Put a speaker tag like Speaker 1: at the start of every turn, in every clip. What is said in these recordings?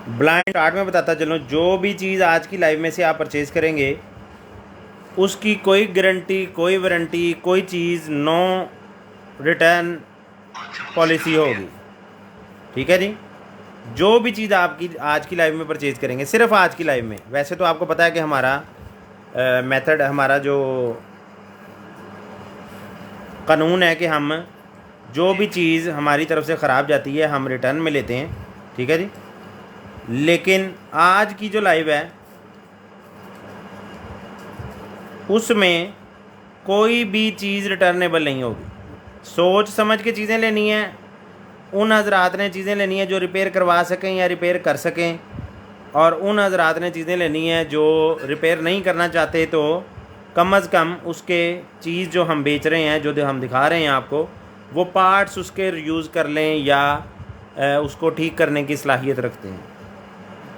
Speaker 1: Blind start में बताता चलूँ, जो भी चीज़ आज की लाइव में से आप परचेज़ करेंगे उसकी कोई गारंटी, कोई वारंटी, कोई चीज़ नो रिटर्न पॉलिसी होगी। ठीक है जी। जो भी चीज़ आपकी आज की लाइव में परचेज़ करेंगे, सिर्फ आज की लाइव में, वैसे तो आपको पता है कि हमारा मेथड, हमारा जो कानून है कि हम जो भी चीज़ हमारी तरफ से ख़राब जाती है हम रिटर्न में लेते हैं। ठीक है जी। लेकिन आज की जो लाइव है उसमें कोई भी चीज़ रिटर्नेबल नहीं होगी। सोच समझ के चीज़ें लेनी है, उन हजरात ने चीज़ें लेनी है जो रिपेयर करवा सकें या रिपेयर कर सकें, और उन हजरात ने चीज़ें लेनी है जो रिपेयर नहीं करना चाहते, तो कम अज़ कम उसके चीज़ जो हम बेच रहे हैं, जो हम दिखा रहे हैं आपको, वो पार्ट्स उसके यूज़ कर लें या उसको ठीक करने की सलाहियत रखते हैं।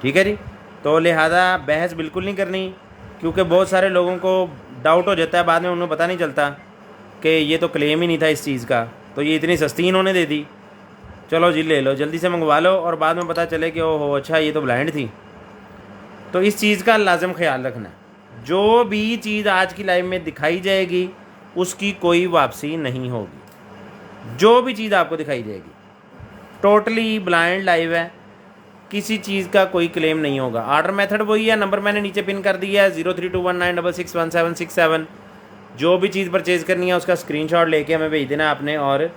Speaker 1: ठीक है जी। तो लिहाजा बहस बिल्कुल नहीं करनी, क्योंकि बहुत सारे लोगों को डाउट हो जाता है, बाद में उन्हें पता नहीं चलता कि ये तो क्लेम ही नहीं था इस चीज़ का, तो ये इतनी सस्ती इन्होंने दे दी, चलो जी ले लो, जल्दी से मंगवा लो, और बाद में पता चले कि ओहो अच्छा ये तो ब्लाइंड थी। तो इस चीज़ का लाजम ख्याल रखना, जो भी चीज़ आज की लाइव में दिखाई जाएगी उसकी कोई वापसी नहीं होगी। जो भी चीज़ आपको दिखाई जाएगी टोटली ब्लाइंड लाइव है, किसी चीज़ का कोई क्लेम नहीं होगा। ऑर्डर मेथड वही है, नंबर मैंने नीचे पिन कर दिया है 032196616767। जो भी चीज़ परचेज़ करनी है उसका स्क्रीनशॉट लेके हमें भेज देना आपने, और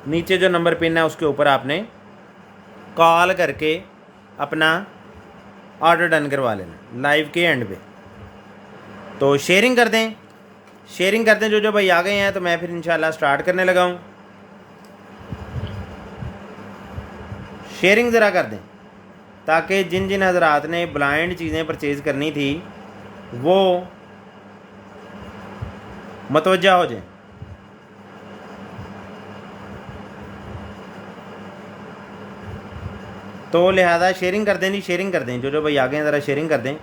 Speaker 1: नीचे जो नंबर पिन है उसके ऊपर आपने कॉल करके अपना ऑर्डर डन करवा लेना लाइव के एंड पे। तो शेयरिंग कर दें, शेयरिंग कर दें जो भाई आ गए हैं, तो मैं फिर इंशाल्लाह स्टार्ट करने लगा हूँ। शेयरिंग ज़रा कर दें ताकि जिन जिन हजरात ने ब्लाइंड चीज़ें परचेज़ करनी थी वो मतवज्जा हो जाए। तो लिहाजा शेयरिंग कर दें जी, शेयरिंग कर दें, जो भाई आ गए हैं ज़रा शेयरिंग कर दें,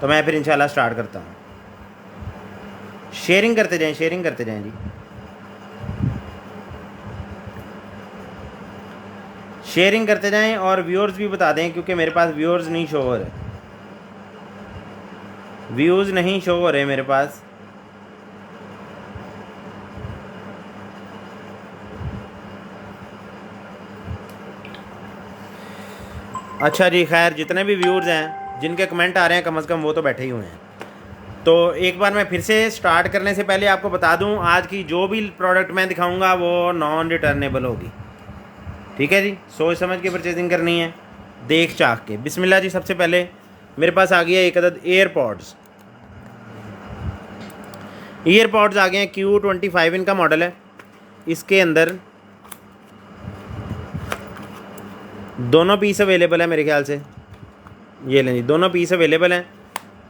Speaker 1: तो मैं फिर इंशाल्लाह स्टार्ट करता हूँ। शेयरिंग करते जाएं, शेयरिंग करते जाएं जी, शेयरिंग करते जाएं, और व्यूअर्स भी बता दें, क्योंकि मेरे पास व्यूअर्स नहीं शो हो रहे, व्यूज़ नहीं शो हो रहे मेरे पास। अच्छा जी, खैर जितने भी व्यूअर्स हैं जिनके कमेंट आ रहे हैं कम से कम वो तो बैठे ही हुए हैं। तो एक बार मैं फिर से स्टार्ट करने से पहले आपको बता दूं, आज की जो भी प्रोडक्ट मैं दिखाऊंगा वो नॉन रिटर्नेबल होगी। ठीक है जी, सोच समझ के परचेजिंग करनी है, देख चाख के। बिस्मिल्लाह जी। सबसे पहले मेरे पास आ गया एक अदद एयरपॉड्स, ईयरपॉड्स आ गए हैं, Q25 इनका मॉडल है। इसके अंदर दोनों पीस अवेलेबल है मेरे ख्याल से, ये लें जी, दोनों पीस अवेलेबल हैं।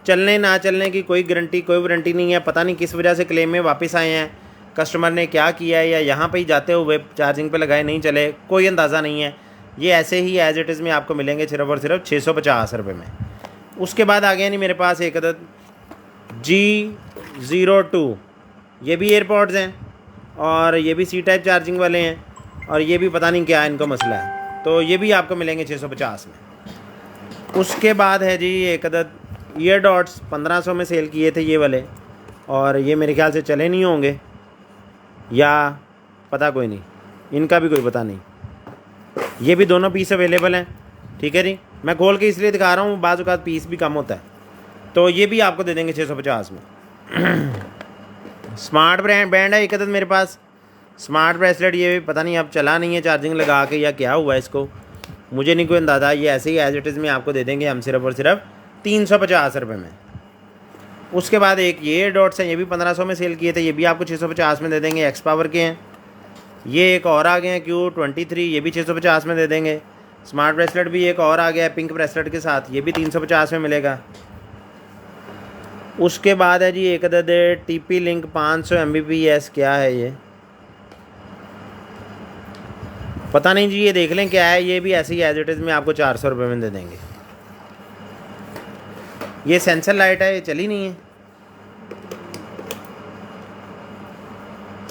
Speaker 1: चलने ना चलने की कोई गारंटी, कोई वारंटी नहीं है। पता नहीं किस वजह से क्लेम में वापस आए हैं, कस्टमर ने क्या किया है, या यहाँ पे ही जाते हुए चार्जिंग पे लगाए नहीं चले, कोई अंदाज़ा नहीं है। ये ऐसे ही एज इट इज़ में आपको मिलेंगे सिर्फ और सिर्फ 650 रुपये में। उसके बाद आ गया नहीं मेरे पास एक अदद G02, ये भी एयरपॉड्स हैं, और ये भी C टाइप चार्जिंग वाले हैं, और ये भी पता नहीं क्या इनका मसला है, तो ये भी आपको मिलेंगे 650 में। उसके बाद है जी एक अदद ईयर डॉट्स, 1500 में सेल किए थे ये वाले, और ये मेरे ख्याल से चले नहीं होंगे, या पता कोई नहीं, इनका भी कोई पता नहीं। ये भी दोनों पीस अवेलेबल हैं। ठीक है जी, मैं खोल के इसलिए दिखा रहा हूँ, बाज़ औक़ात पीस भी कम होता है, तो ये भी आपको दे देंगे 650 में। स्मार्ट बैंड है एक अदद मेरे पास, स्मार्ट ब्रेसलेट, ये पता नहीं अब चला नहीं है चार्जिंग लगा के या क्या हुआ इसको, मुझे नहीं कोई अंदाज़ा। ये ऐसे ही एज इट इज़ में आपको दे देंगे हम सिर्फ और सिर्फ 350 रुपये में। उसके बाद एक ये डॉट्स हैं, ये भी 1500 में सेल किए थे, ये भी आपको 650 में दे देंगे, एक्स पावर के हैं। ये एक और आ गए हैं Q23, ये भी 650 में दे देंगे। स्मार्ट ब्रेसलेट भी एक और आ गया है पिंक ब्रेसलेट के साथ, ये भी 350 में मिलेगा। उसके बाद है जी एक अदद TP लिंक 500 Mbps, क्या है ये पता नहीं जी, ये देख लें क्या है। ये भी ऐसे ही एज इट इज़ में आपको 400 रुपये में दे देंगे। ये सेंसर लाइट है, ये चली नहीं है,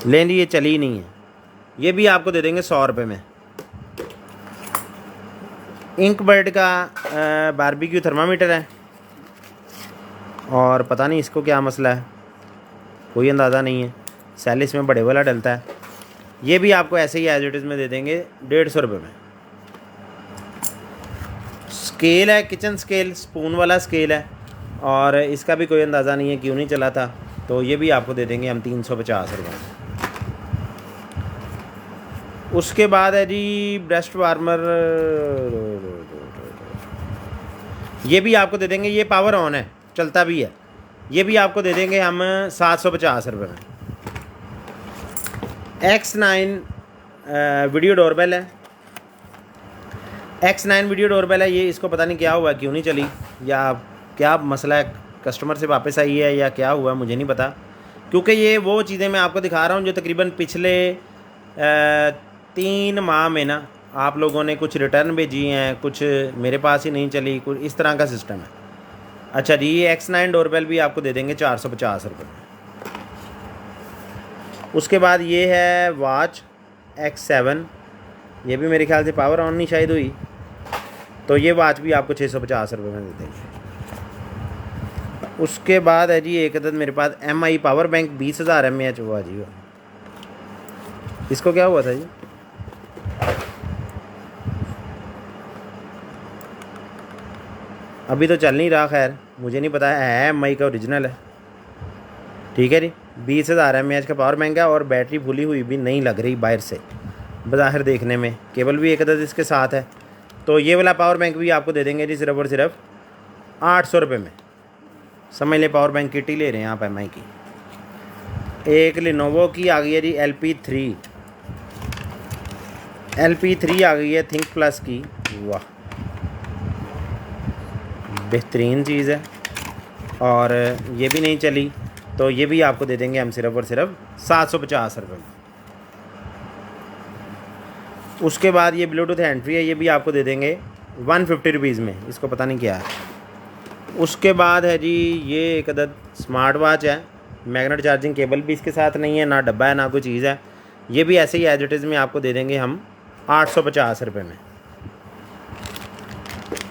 Speaker 1: लें जी, ये चली नहीं है, ये भी आपको दे देंगे 100 रुपये में। इंक बर्ड का बारबेक्यू थर्मामीटर है, और पता नहीं इसको क्या मसला है, कोई अंदाज़ा नहीं है। सेल इसमें बड़े वाला डलता है। ये भी आपको ऐसे ही एज इट इज़ में दे देंगे 150 रुपये में। स्केल है, किचन स्केल, स्पून वाला स्केल है, और इसका भी कोई अंदाज़ा नहीं है क्यों नहीं चला था, तो ये भी आपको दे देंगे हम 350 रुपये। उसके बाद है जी ब्रेस्ट वार्मर, ये भी आपको दे देंगे, ये पावर ऑन है, चलता भी है, ये भी आपको दे देंगे हम 750 रुपये में। X9 वीडियो डोरबेल है, X9 वीडियो डोरबेल है। ये इसको पता नहीं क्या हुआ, क्यों नहीं चली, या क्या मसला है, कस्टमर से वापस आई है या क्या हुआ, मुझे नहीं पता। क्योंकि ये वो चीज़ें मैं आपको दिखा रहा हूँ जो तकरीबन पिछले 3 माह में ना आप लोगों ने कुछ रिटर्न भेजी हैं, कुछ मेरे पास ही नहीं चली, कुछ इस तरह का सिस्टम है। अच्छा जी, ये X9 डोरबेल भी आपको दे देंगे 450 रुपये में। उसके बाद ये है वॉच X7, ये भी मेरे ख्याल से पावर ऑन नहीं शायद हुई, तो ये वॉच भी आपको 650 रुपये में दे देंगे। उसके बाद है जी एक अदद मेरे पास MI पावर बैंक 20,000 mAh हुआ जी, वो इसको क्या हुआ था जी, अभी तो चल नहीं रहा, खैर मुझे नहीं पता है MI का ओरिजिनल है, ठीक है जी। 20,000 mAh का पावर बैंक है, और बैटरी फुली हुई भी नहीं लग रही बाहर से, बाहर देखने में। केबल भी एक अदद इसके साथ है, तो ये वाला पावर बैंक भी आपको दे देंगे जी सिर्फ और सिर्फ 800 रुपये में। समझ लें पावर बैंक किट ही ले रहे हैं आप MI की। एक लिनोवो की आ गई है जी LP3 आ गई है थिंक प्लस की, वाह बेहतरीन चीज़ है, और ये भी नहीं चली, तो ये भी आपको दे देंगे हम सिर्फ और सिर्फ 750 रुपये में। उसके बाद ये ब्लूटूथ हैंड फ्री है, ये भी आपको दे देंगे 150 रुपीज़ में, इसको पता नहीं क्या है। उसके बाद है जी ये एक अदद स्मार्ट वॉच है, मैग्नेट चार्जिंग केबल भी इसके साथ नहीं है, ना डब्बा है ना कोई चीज़ है, ये भी ऐसे ही एज इट इज़ में आपको दे देंगे हम 850 रुपये में।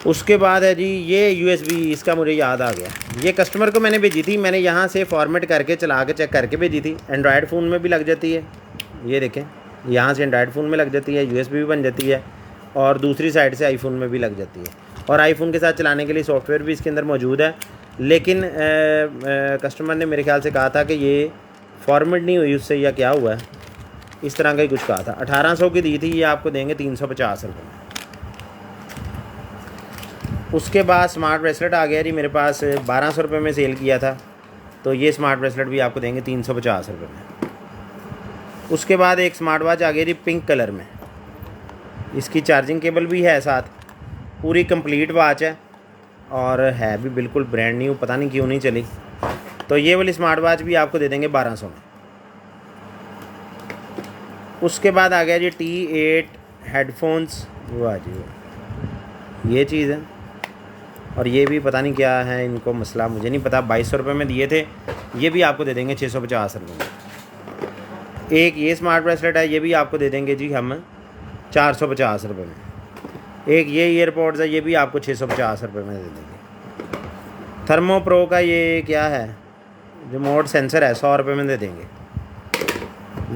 Speaker 1: उसके बाद है जी ये USB, इसका मुझे याद आ गया, ये कस्टमर को मैंने भेजी थी, मैंने यहाँ से फॉर्मेट करके चला के चेक करके भेजी थी। एंड्रॉयड फ़ोन में भी लग जाती है, ये देखें यहाँ से एंड्रॉयड फ़ोन में लग जाती है, USB भी बन जाती है, और दूसरी साइड से आईफोन में भी लग जाती है, और आईफोन के साथ चलाने के लिए सॉफ्टवेयर भी इसके अंदर मौजूद है। लेकिन कस्टमर ने मेरे ख्याल से कहा था कि ये फॉर्मेट नहीं हुई उससे, या क्या हुआ है, इस तरह का ही कुछ कहा था। 1800 की दी थी, ये आपको देंगे 350 रुपये में। उसके बाद स्मार्ट ब्रेसलेट आ गया जी मेरे पास, 1200 रुपये में सेल किया था, तो ये स्मार्ट ब्रेसलेट भी आपको देंगे 350 रुपये में। उसके बाद एक स्मार्ट वॉच आ गई जी पिंक कलर में, इसकी चार्जिंग केबल भी है साथ, पूरी कंप्लीट वॉच है, और है भी बिल्कुल ब्रांड न्यू, पता नहीं क्यों नहीं चली, तो ये वाली स्मार्ट वॉच भी आपको दे देंगे 1200 में। उसके बाद आ गया जी T8 हेडफोन्स, वाह जी ये चीज़ है, और ये भी पता नहीं क्या है इनको मसला, मुझे नहीं पता, 2200 रुपये में दिए थे, ये भी आपको दे देंगे 650 रुपये में। एक ये स्मार्ट ब्रेसलेट है, ये भी आपको दे देंगे जी हम 450 रुपये में। एक ये ईयरपॉड्स है, ये भी आपको 650 रुपये में दे देंगे। थर्मो प्रो का ये क्या है, रिमोट सेंसर है, 100 रुपये में दे देंगे।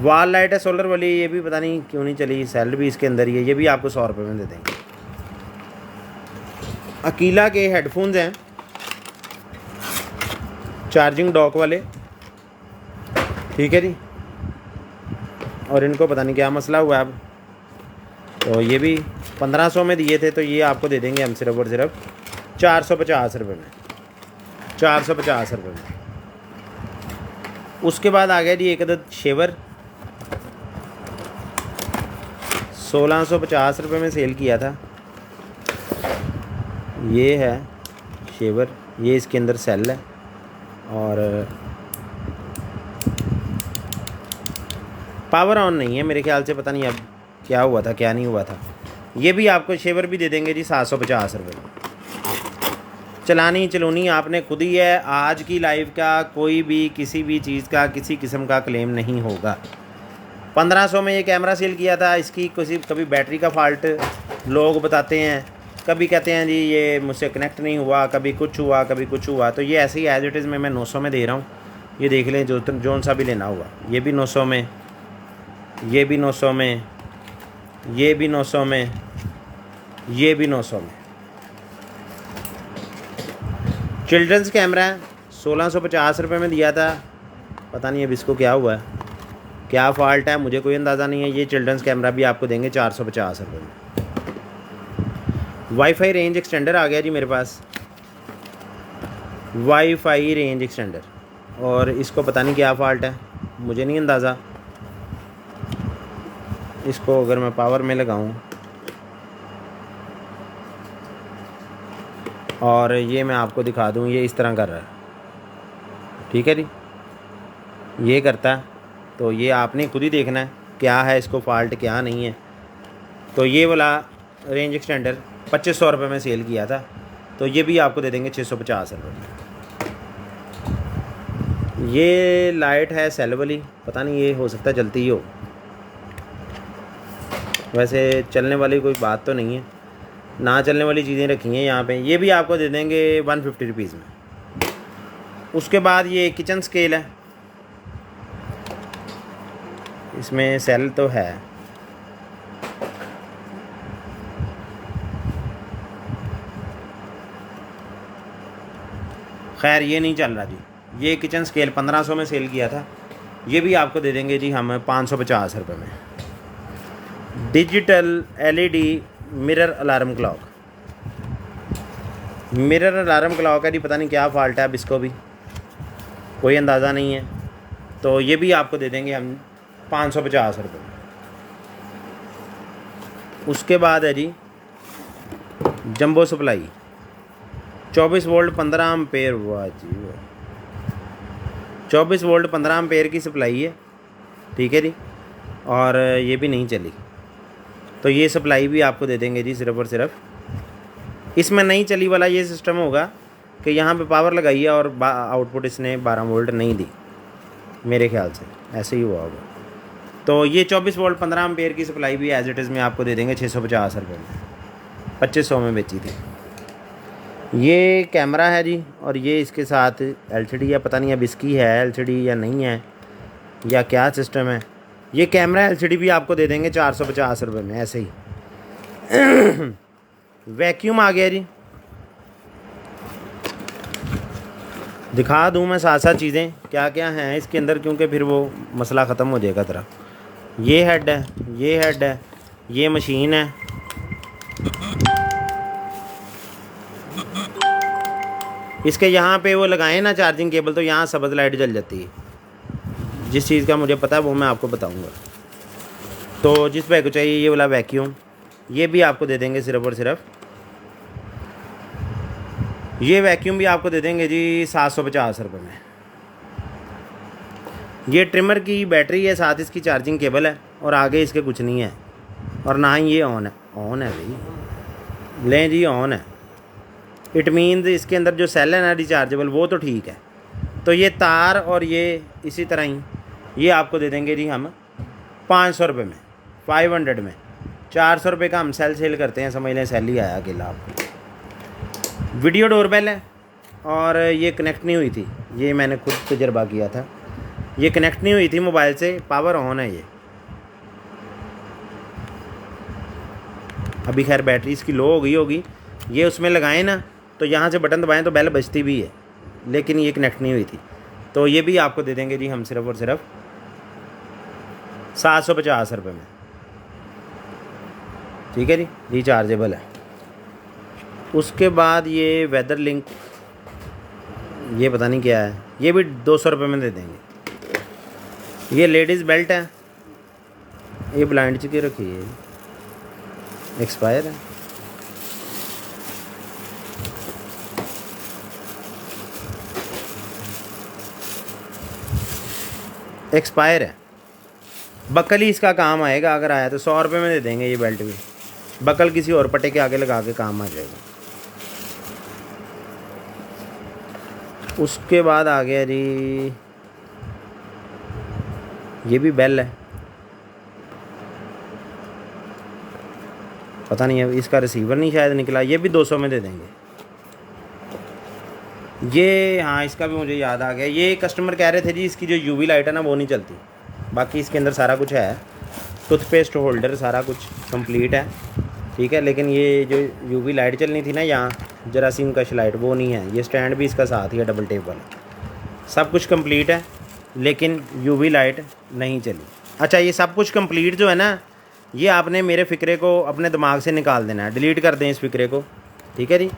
Speaker 1: वॉल लाइट है सोलर वाली, ये भी पता नहीं क्यों नहीं चली, सेल भी इसके अंदर ही है, ये भी आपको 100 रुपये में दे देंगे। अकीला के हेडफोन्स हैं चार्जिंग डॉक वाले, ठीक है जी, और इनको पता नहीं क्या मसला हुआ अब, तो ये भी 1500 में दिए थे, तो ये आपको दे देंगे हम सिर्फ और सिर्फ 450 रुपये में, 450 रुपये में। उसके बाद आ गया जी एक अदद शेवर, 1650 रुपये में सेल किया था, ये है शेवर, ये इसके अंदर सेल है, और पावर ऑन नहीं है मेरे ख्याल से, पता नहीं अब क्या हुआ था क्या नहीं हुआ था। ये भी आपको शेवर भी दे देंगे जी 750 रुपये में। चलानी चलूनी आपने खुद ही है, आज की लाइफ का कोई भी किसी भी चीज़ का किसी किस्म का क्लेम नहीं होगा। 1500 में ये कैमरा सेल किया था, इसकी किसी कभी बैटरी का फॉल्ट लोग बताते हैं, कभी कहते हैं जी ये मुझसे कनेक्ट नहीं हुआ, कभी कुछ हुआ, कभी कुछ हुआ। तो ये ऐसे ही एज इट इज़ मैं 900 में दे रहा हूँ। ये देख लें जो सा भी लेना हुआ। ये भी 900 में, ये भी 900 में, ये भी 900 में, ये भी 900 में। चिल्ड्रंस कैमरा है, 1650 रुपये में दिया था। पता नहीं अब इसको क्या हुआ है, क्या फ़ॉल्ट है, मुझे कोई अंदाज़ा नहीं है। ये चिल्ड्रंस कैमरा भी आपको देंगे 450 रुपये में। वाईफाई रेंज एक्सटेंडर आ गया जी मेरे पास, वाईफाई रेंज एक्सटेंडर। और इसको पता नहीं क्या फ़ॉल्ट है, मुझे नहीं अंदाज़ा। इसको अगर मैं पावर में लगाऊं और ये मैं आपको दिखा दूं, ये इस तरह कर रहा है, ठीक है जी, ये करता है। तो ये आपने खुद ही देखना है क्या है इसको फ़ॉल्ट, क्या नहीं है। तो ये वाला रेंज एक्सटेंडर 2500 रुपये में सेल किया था, तो ये भी आपको दे देंगे 650 रुपये में। ये लाइट है सेल वाली, पता नहीं ये हो सकता है जलती ही हो, वैसे चलने वाली कोई बात तो नहीं है, ना चलने वाली चीज़ें रखी हैं यहाँ पे। ये भी आपको दे देंगे 150 रुपीज़ में। उसके बाद ये किचन स्केल है, इसमें सेल तो है, खैर ये नहीं चल रहा जी। ये किचन स्केल 1500 में सेल किया था, ये भी आपको दे देंगे जी हम 550 रुपये में। Digital LED mirror alarm clock, mirror alarm clock है जी, पता नहीं क्या फ़ॉल्ट है, अब इसको भी कोई अंदाज़ा नहीं है। तो ये भी आपको दे देंगे हम 550 रुपये में। उसके बाद है जी जंबो सप्लाई, 24 वोल्ट 15 एम्पेयर। वाह जी वाह, 24 वोल्ट 15 एम्पेयर की सप्लाई है, ठीक है जी। और ये भी नहीं चली, तो ये सप्लाई भी आपको दे देंगे जी सिर्फ़ और सिर्फ। इसमें नहीं चली वाला ये सिस्टम होगा कि यहाँ पे पावर लगाई है और आउटपुट इसने 12 वोल्ट नहीं दी, मेरे ख्याल से ऐसे ही हुआ होगा। तो ये 24 वोल्ट 15 एम्पेयर की सप्लाई भी एज इट इज़ में आपको दे देंगे 650 रुपये में, 2500 में बेची थी। ये कैमरा है जी, और ये इसके साथ LCD है, पता नहीं अब इसकी है LCD या नहीं है या क्या सिस्टम है। ये कैमरा LCD भी आपको दे देंगे 450 रुपये में ऐसे ही। वैक्यूम आ गया जी, दिखा दूँ मैं साथ साथ चीज़ें क्या क्या हैं इसके अंदर, क्योंकि फिर वो मसला ख़त्म हो जाएगा तेरा। ये हेड है, ये हेड है, ये मशीन है, इसके यहाँ पे वो लगाएं ना चार्जिंग केबल, तो यहाँ सब्ज़ लाइट जल जाती है। जिस चीज़ का मुझे पता है वो मैं आपको बताऊँगा। तो जिस भाई को चाहिए ये वाला वैक्यूम, ये भी आपको दे देंगे सिर्फ़ और सिर्फ, ये वैक्यूम भी आपको दे देंगे जी 750 रुपये में। ये ट्रिमर की बैटरी है, साथ इसकी चार्जिंग केबल है, और आगे इसके कुछ नहीं है, और ना ही ये ऑन है। ऑन है भाई, लें जी ऑन है। इट मीन्स इसके अंदर जो सेल है ना रिचार्जेबल, वो तो ठीक है। तो ये तार और ये इसी तरह ही ये आपको दे देंगे जी हम 500 रुपये में, 500 में। 400 रुपये का हम सेल करते हैं, समझ लें सेल ही आया अकेला आपको। वीडियो डोरबेल है, और ये कनेक्ट नहीं हुई थी, ये मैंने खुद तजर्बा किया था, ये कनेक्ट नहीं हुई थी मोबाइल से, पावर ऑन है ये। अभी खैर बैटरी इसकी लो हो गई होगी, ये उसमें लगाएं ना तो यहाँ से बटन दबाएं तो बेल बजती भी है, लेकिन ये कनेक्ट नहीं हुई थी। तो ये भी आपको दे देंगे जी हम सिर्फ़ और सिर्फ 750 रुपये में, ठीक है जी, रिचार्जेबल है। उसके बाद ये वेदर लिंक, ये पता नहीं क्या है, ये भी 200 रुपये में दे देंगे। ये लेडीज़ बेल्ट है, ये ब्लाइंड चिके रखी है, एक्सपायर है। एक्सपायर है, बकल ही इसका काम आएगा, अगर आया तो 100 रुपये में दे देंगे। ये बेल्ट भी बकल किसी और पट्टे के आगे लगा के काम आ जाएगा। उसके बाद आ गया जी, ये भी बेल है, पता नहीं है, इसका रिसीवर नहीं शायद निकला, ये भी 200 में दे देंगे। ये हाँ, इसका भी मुझे याद आ गया, ये कस्टमर कह रहे थे जी इसकी जो यूवी लाइट है ना वो नहीं चलती। बाकी इसके अंदर सारा कुछ है, टूथपेस्ट होल्डर सारा कुछ कंप्लीट है, ठीक है। लेकिन ये जो यूवी लाइट चलनी थी ना यहाँ, जरासीम कश लाइट, वो नहीं है। ये स्टैंड भी इसका साथ ही है, डबल टेप वाला, सब कुछ कंप्लीट है, लेकिन यूवी लाइट नहीं चली। अच्छा, ये सब कुछ कंप्लीट जो है ना, ये आपने मेरे फ़िक्रे को अपने दिमाग से निकाल देना है, डिलीट कर दें इस फ़िक्रे को, ठीक है जी।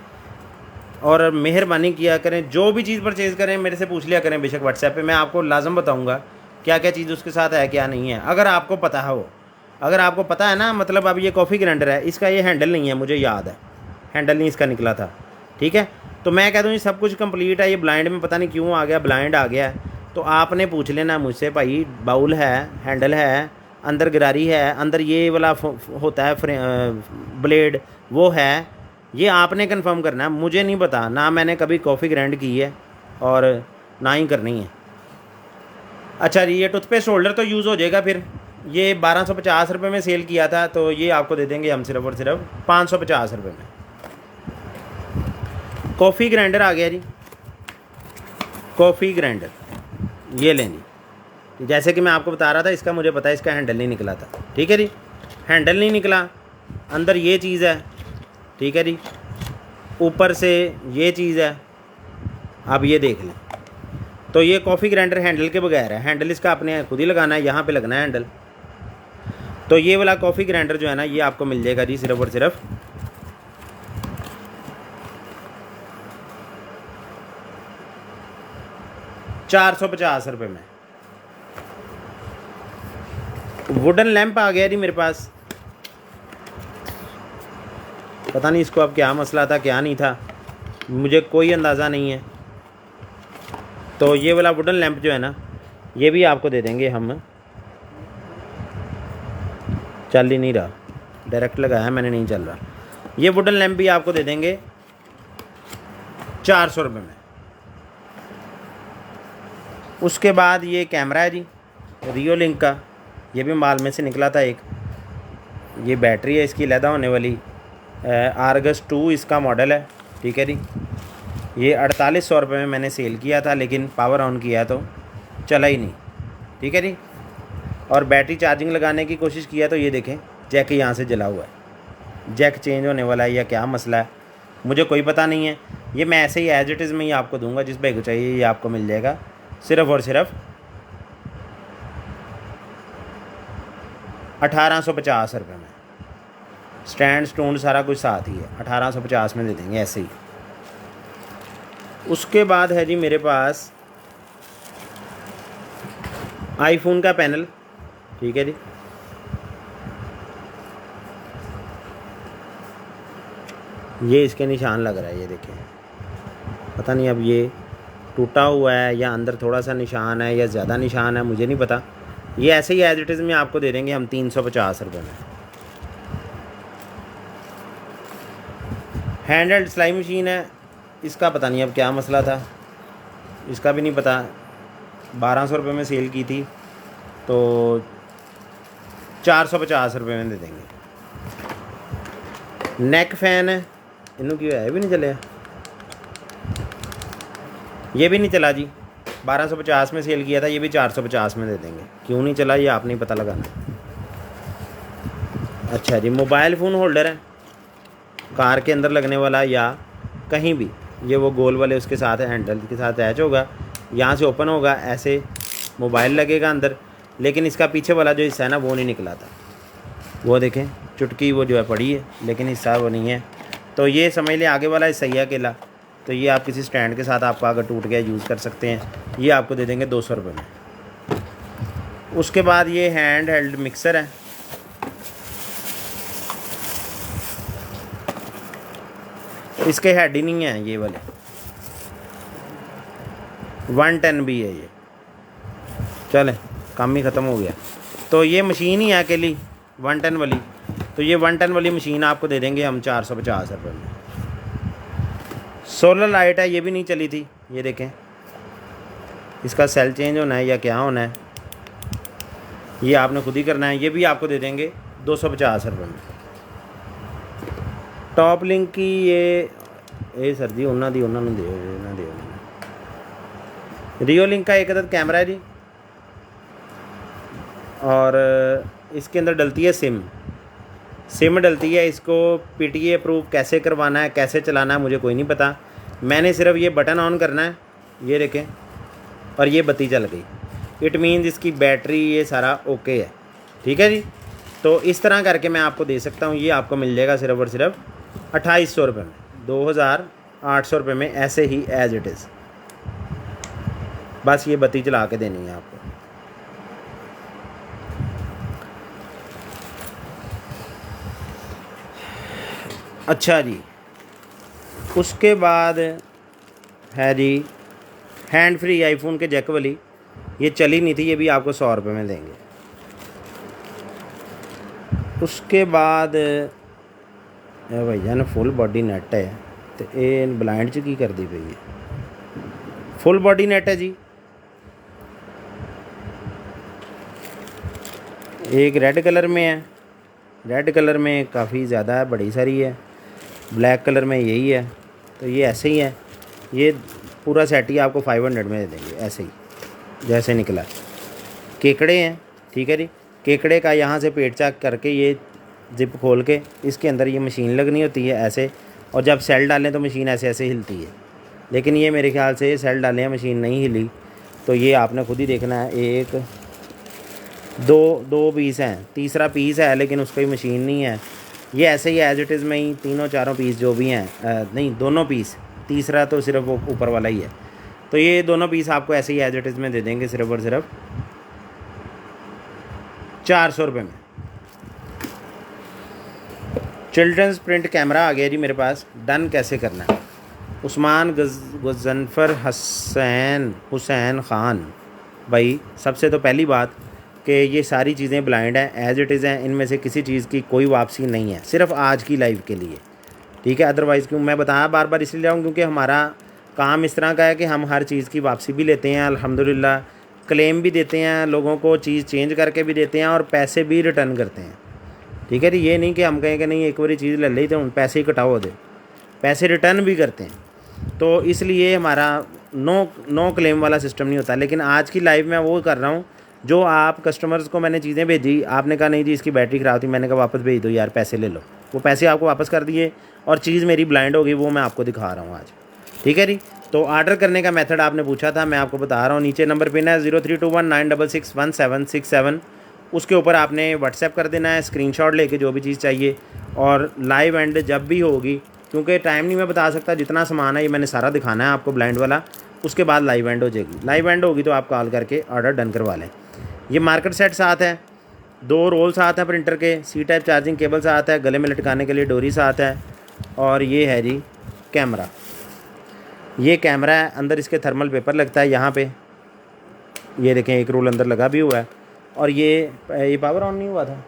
Speaker 1: और मेहरबानी किया करें, जो भी चीज़ परचेज़ करें मेरे से पूछ लिया करें बेशक व्हाट्सएप पे, मैं आपको लाजम बताऊंगा क्या क्या चीज़ उसके साथ है क्या नहीं है, अगर आपको पता है। वो अगर आपको पता है ना, मतलब अब ये कॉफ़ी ग्राइंडर है, इसका ये हैंडल नहीं है, मुझे याद है हैंडल नहीं इसका निकला था, ठीक है। तो मैं कह दूँ ये सब कुछ कंप्लीट है, ये ब्लाइंड में पता नहीं क्यों आ गया, ब्लाइंड आ गया है। तो आपने पूछ लेना मुझसे, भाई बाउल है, हैंडल है, अंदर गरारी है, अंदर ये वाला होता है ब्लेड, वो है, ये आपने कंफर्म करना है, मुझे नहीं पता। ना मैंने कभी कॉफ़ी ग्राइंड की है और ना ही करनी है। अच्छा जी, ये टूथपेस्ट होल्डर तो यूज़ हो जाएगा फिर। ये 1250 रुपये में सेल किया था, तो ये आपको दे देंगे हम सिर्फ और सिर्फ 550 रुपये में। कॉफ़ी ग्राइंडर आ गया जी, कॉफ़ी ग्राइंडर ये लें जी। जैसे कि मैं आपको बता रहा था, इसका मुझे पता है इसका हैंडल नहीं निकला था, ठीक है जी। हैंडल नहीं निकला, अंदर ये चीज़ है, ठीक है जी, ऊपर से ये चीज़ है। अब ये देख लें, तो ये कॉफ़ी ग्राइंडर हैंडल के बगैर है, हैंडल इसका अपने खुद ही लगाना है, यहाँ पे लगना है हैंडल। तो ये वाला कॉफ़ी ग्राइंडर जो है ना, ये आपको मिल जाएगा जी सिर्फ और सिर्फ 450 रुपये में। वुडन लैंप आ गया जी मेरे पास, पता नहीं इसको अब क्या मसला था क्या नहीं था, मुझे कोई अंदाज़ा नहीं है। तो ये वाला वुडन लैंप जो है ना, ये भी आपको दे देंगे हम, चल ही नहीं रहा, डायरेक्ट लगाया मैंने, नहीं चल रहा। ये वुडन लैंप भी आपको दे देंगे 400 रुपये में। उसके बाद ये कैमरा है जी, रियो लिंक का, ये भी माल में से निकला था एक। ये बैटरी है इसकी लैदा होने वाली, आर्गस 2 इसका मॉडल है, ठीक है जी। ये 4800 रुपये में मैंने सेल किया था, लेकिन पावर ऑन किया तो चला ही नहीं, ठीक है जी। और बैटरी चार्जिंग लगाने की कोशिश किया तो ये देखें जैक यहाँ से जला हुआ है, जैक चेंज होने वाला है या क्या मसला है मुझे कोई पता नहीं है। ये मैं ऐसे ही एज इट इज़ में ही आपको दूंगा, जिस भाई को चाहिए ये आपको मिल जाएगा सिर्फ़ और सिर्फ 1850 रुपये में। स्टैंड स्टूंड सारा कुछ साथ ही है, 1850 में दे देंगे ऐसे ही। उसके बाद है जी मेरे पास आईफोन का पैनल, ठीक है जी। ये इसके निशान लग रहा है, ये देखें, पता नहीं अब ये टूटा हुआ है या अंदर थोड़ा सा निशान है या ज़्यादा निशान है, मुझे नहीं पता। ये ऐसे ही एज इट इज़ में आपको दे देंगे हम 350 रुपये में। हैंड हेल्ड सिलाई मशीन है, इसका पता नहीं अब क्या मसला था, इसका भी नहीं पता। 1200 रुपये में सेल की थी, तो 450 रुपये में दे देंगे। नेक फ़ैन है, इनू क्यों है भी नहीं चले, ये भी नहीं चला जी। 1250 में सेल किया था, ये भी 450 में दे देंगे। क्यों नहीं चला ये आप नहीं पता लगाना। अच्छा जी, मोबाइल फ़ोन होल्डर है, कार के अंदर लगने वाला या कहीं भी, ये वो गोल वाले उसके साथ है, हैंडल के साथ अटैच होगा, यहाँ से ओपन होगा, ऐसे मोबाइल लगेगा अंदर। लेकिन इसका पीछे वाला जो हिस्सा है ना वो नहीं निकला था, वो देखें चुटकी वो जो है पड़ी है, लेकिन हिस्सा वो नहीं है। तो ये समझ लें आगे वाला हिस्सा ही है अकेला, तो ये आप किसी स्टैंड के साथ आपका अगर टूट गया यूज़ कर सकते हैं। ये आपको दे देंगे 200 रुपये में। उसके बाद ये हैंड हेल्ड मिक्सर है, इसके हेड ही नहीं है ये वाले, 110 भी है ये, चले काम ही ख़त्म हो गया। तो ये मशीन ही है अकेली 110 वाली, तो ये 110 वाली मशीन आपको दे देंगे हम 450 रुपये में। सोलर लाइट है, ये भी नहीं चली थी, ये देखें, इसका सेल चेंज होना है या क्या होना है ये आपने खुद ही करना है। ये भी आपको दे देंगे 250 रुपये में। टॉप लिंक की ये सर जी उन्होंने दिओ रियो लिंक का एक अदद कैमरा है जी, और इसके अंदर डलती है सिम डलती है। इसको PTA अप्रूव कैसे करवाना है, कैसे चलाना है, मुझे कोई नहीं पता। मैंने सिर्फ ये बटन ऑन करना है, ये देखें, और ये बत्ती चल गई। इट मीन्स इसकी बैटरी ये सारा ओके है, ठीक है जी। तो इस तरह करके मैं आपको दे सकता हूँ। ये आपको मिल जाएगा सिर्फ और सिर्फ 2800 रुपये में, 2800 रुपये में, ऐसे ही एज इट इज़। बस ये बत्ती चला के देनी है आपको। अच्छा जी, उसके बाद है जी हैंड फ्री आईफोन के जैक वाली, ये चली नहीं थी, ये भी आपको 100 रुपये में देंगे। उसके बाद भैया ने फुल बॉडी नेट है, तो ये ब्लाइंड च की कर दी पई है। फुल बॉडी नेट है जी, एक रेड कलर में है, रेड कलर में काफ़ी ज़्यादा है, बड़ी सारी है। ब्लैक कलर में यही है, तो ये ऐसे ही है। ये पूरा सेट ही आपको 500 में दे देंगे, ऐसे ही जैसे निकला। केकड़े हैं, ठीक है जी। केकड़े का यहाँ से पेट चेक करके ये जिप खोल के इसके अंदर ये मशीन लगनी होती है ऐसे, और जब सेल डालें तो मशीन ऐसे ऐसे हिलती है। लेकिन ये मेरे ख्याल से सेल डालें हैं, मशीन नहीं हिली, तो ये आपने खुद ही देखना है। एक दो पीस हैं, तीसरा पीस है लेकिन उसकी मशीन नहीं है। ये ऐसे ही एज इट इज़ में ही तीनों चारों पीस जो भी हैं, नहीं दोनों पीस, तीसरा तो सिर्फ वो ऊपर वाला ही है। तो ये दोनों पीस आपको ऐसे ही एज इट इज़ में दे देंगे सिर्फ और सिर्फ 400 रुपये में। चिल्ड्रंस प्रिंट कैमरा आ गया जी मेरे पास। डन कैसे करना है? उस्मान गज़नफ़र हुसैन ख़ान भाई, सबसे तो पहली बात कि ये सारी चीज़ें ब्लाइंड हैं, एज इट इज़ हैं। इनमें से किसी चीज़ की कोई वापसी नहीं है, सिर्फ आज की लाइव के लिए, ठीक है। अदरवाइज़ क्यों मैं बताया बार बार इसलिए आऊँ क्योंकि हमारा काम इस तरह का है कि हम हर चीज़ की वापसी भी लेते हैं अल्हम्दुलिल्लाह, क्लेम भी देते हैं लोगों को, चीज़ चेंज करके भी देते हैं और पैसे भी रिटर्न करते हैं, ठीक है जी। ये नहीं कि हम कहें कि नहीं एक बार चीज़ ले ली तो उन पैसे ही कटाओ दे, पैसे रिटर्न भी करते हैं। तो इसलिए हमारा नो क्लेम वाला सिस्टम नहीं होता। लेकिन आज की लाइव में वो कर रहा हूँ, जो आप कस्टमर्स को मैंने चीज़ें भेजी, आपने कहा नहीं जी इसकी बैटरी ख़राब थी, मैंने कहा वापस भेज दो यार, पैसे ले लो। वो पैसे आपको वापस कर दिए और चीज़ मेरी ब्लाइंड हो गई, वो मैं आपको दिखा रहा हूँ आज, ठीक है जी। तो ऑर्डर करने का मेथड आपने पूछा था, मैं आपको बता रहा हूँ। नीचे नंबर पिन है 032196611767, उसके ऊपर आपने व्हाट्सएप कर देना है स्क्रीनशॉट लेके जो भी चीज़ चाहिए। और लाइव एंड जब भी होगी, क्योंकि टाइम नहीं मैं बता सकता, जितना सामान है ये मैंने सारा दिखाना है आपको ब्लाइंड वाला, उसके बाद लाइव एंड हो जाएगी। लाइव एंड होगी तो आप कॉल करके ऑर्डर डन करवा लें। ये मार्केट सेट साथ है, 2 रोल साथ हैं प्रिंटर के, C टाइप चार्जिंग केबल साथ है, गले में लटकाने के लिए डोरी साथ है, और ये है जी कैमरा। ये कैमरा है, अंदर इसके थर्मल पेपर लगता है यहाँ पे, ये देखें एक रोल अंदर लगा भी हुआ है। और ये पावर ऑन नहीं हुआ था,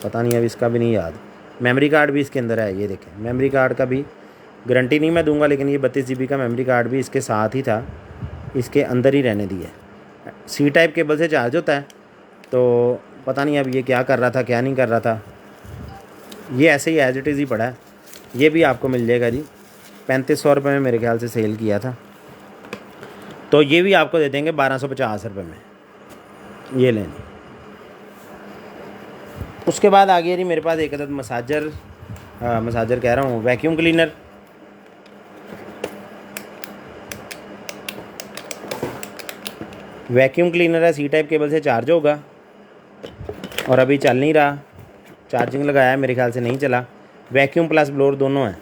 Speaker 1: पता नहीं, अब इसका भी नहीं याद। मेमोरी कार्ड भी इसके अंदर है, ये देखें मेमोरी कार्ड का भी गारंटी नहीं मैं दूंगा, लेकिन ये 32 GB का मेमोरी कार्ड भी इसके साथ ही था, इसके अंदर ही रहने दिया। C टाइप केबल से चार्ज होता है, तो पता नहीं अब ये क्या कर रहा था क्या नहीं कर रहा था। ये ऐसे ही एज इट इज़ ही पड़ा है। ये भी आपको मिल जाएगा जी 3500 रुपये में मेरे ख्याल से सेल किया था, तो ये भी आपको दे देंगे 1250 रुपये में, ये लें। उसके बाद आ गया जी मेरे पास एक अदद मसाजर कह रहा हूँ, वैक्यूम क्लीनर। वैक्यूम क्लीनर है, C टाइप केबल से चार्ज होगा और अभी चल नहीं रहा, चार्जिंग लगाया है मेरे ख्याल से नहीं चला। वैक्यूम प्लस ब्लोअर दोनों हैं,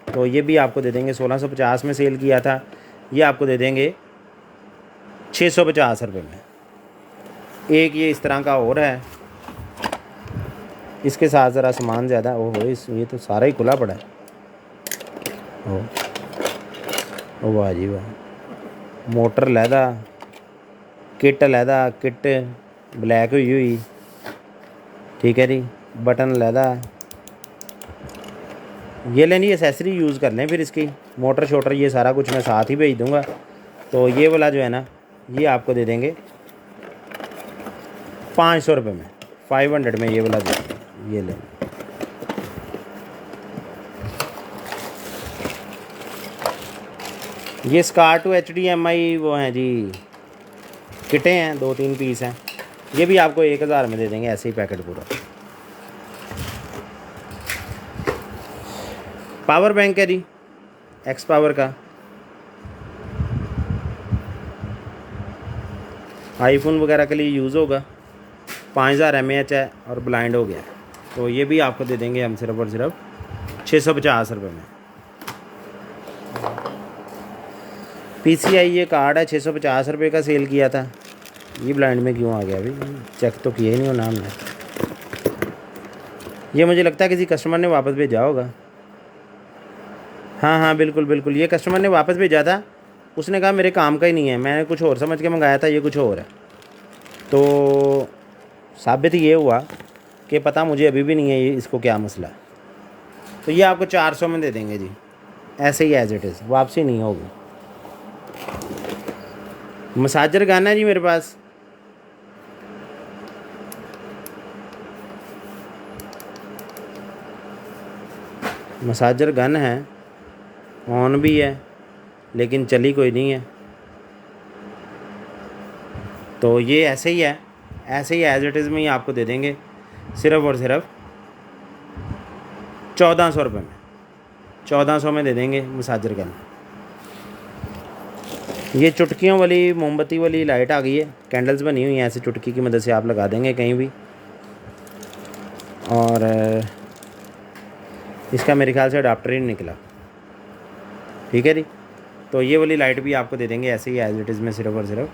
Speaker 1: तो ये भी आपको दे देंगे 1650 में सेल किया था, ये आपको दे देंगे 650 रुपये में। एक ये इस तरह का और है, इसके साथ ज़रा सामान ज़्यादा, ओहो ये तो सारा ही खुला पड़ा है। ओ वाह जी वाह, मोटर लैदा, किट लैदा, किट ब्लैक हुई, ठीक है जी, बटन लैदा। ये लेनी एसेसरी यूज़ कर लें फिर इसकी, मोटर शोटर ये सारा कुछ मैं साथ ही भेज दूँगा। तो ये वाला जो है ना, ये आपको दे देंगे 500 रुपये में, 500 में ये वाला दे देंगे, ये लें। ये SCAR-2 HDMI वो हैं जी, किटें हैं, 2-3 पीस हैं। ये भी आपको 1000 में दे देंगे ऐसे ही पैकेट पूरा। पावर बैंक है जी, एक्स पावर का, आईफोन वगैरह के लिए यूज़ होगा। 5000 mAh है और ब्लाइंड हो गया है। तो ये भी आपको दे देंगे हम सिर्फ और सिर्फ 650 रुपये में। PCI ये कार्ड है, 650 रुपये का सेल किया था। ये ब्लाइंड में क्यों आ गया अभी, चेक तो किया ही नहीं हो नाम ने। ये मुझे लगता है किसी कस्टमर ने वापस भेजा होगा। हाँ हाँ बिल्कुल बिल्कुल, ये कस्टमर ने वापस भेजा था। उसने कहा मेरे काम का ही नहीं है, मैंने कुछ और समझ के मंगाया था, ये कुछ और है। तो साबित ये हुआ कि पता मुझे अभी भी नहीं है ये इसको क्या मसला है। तो ये आपको 400 में दे देंगे जी, ऐसे ही एज इट इज़, वापसी नहीं होगी। मसाजर गन है जी मेरे पास, मसाजर गन है, ऑन भी है लेकिन चली कोई नहीं है। तो ये ऐसे ही है, ऐसे ही एज इट इज़ में ही आपको दे देंगे सिर्फ और सिर्फ 1400 रुपये में। 1400 में दे देंगे मसाजर गन। ये चुटकियों वाली मोमबत्ती वाली लाइट आ गई है, कैंडल्स बनी हुई हैं, ऐसे चुटकी की मदद से आप लगा देंगे कहीं भी। और इसका मेरे ख्याल से अडाप्टर ही नहीं निकला, ठीक है जी। तो ये वाली लाइट भी आपको दे देंगे ऐसे ही एज इट इज़ में सिर्फ और सिर्फ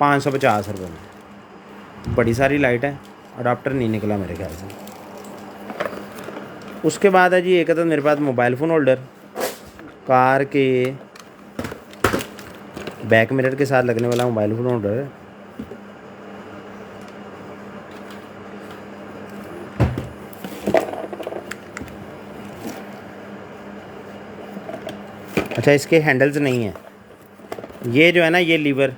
Speaker 1: 550 रुपये में। बड़ी सारी लाइट है, अडाप्टर नहीं निकला मेरे ख्याल से। उसके बाद है जी एक तो मेरे पास मोबाइल फ़ोन होल्डर, कार के बैक मिरर के साथ लगने वाला मोबाइल फ़ोन होल्डर है। अच्छा, इसके हैंडल्स नहीं हैं, ये जो है ना, ये लीवर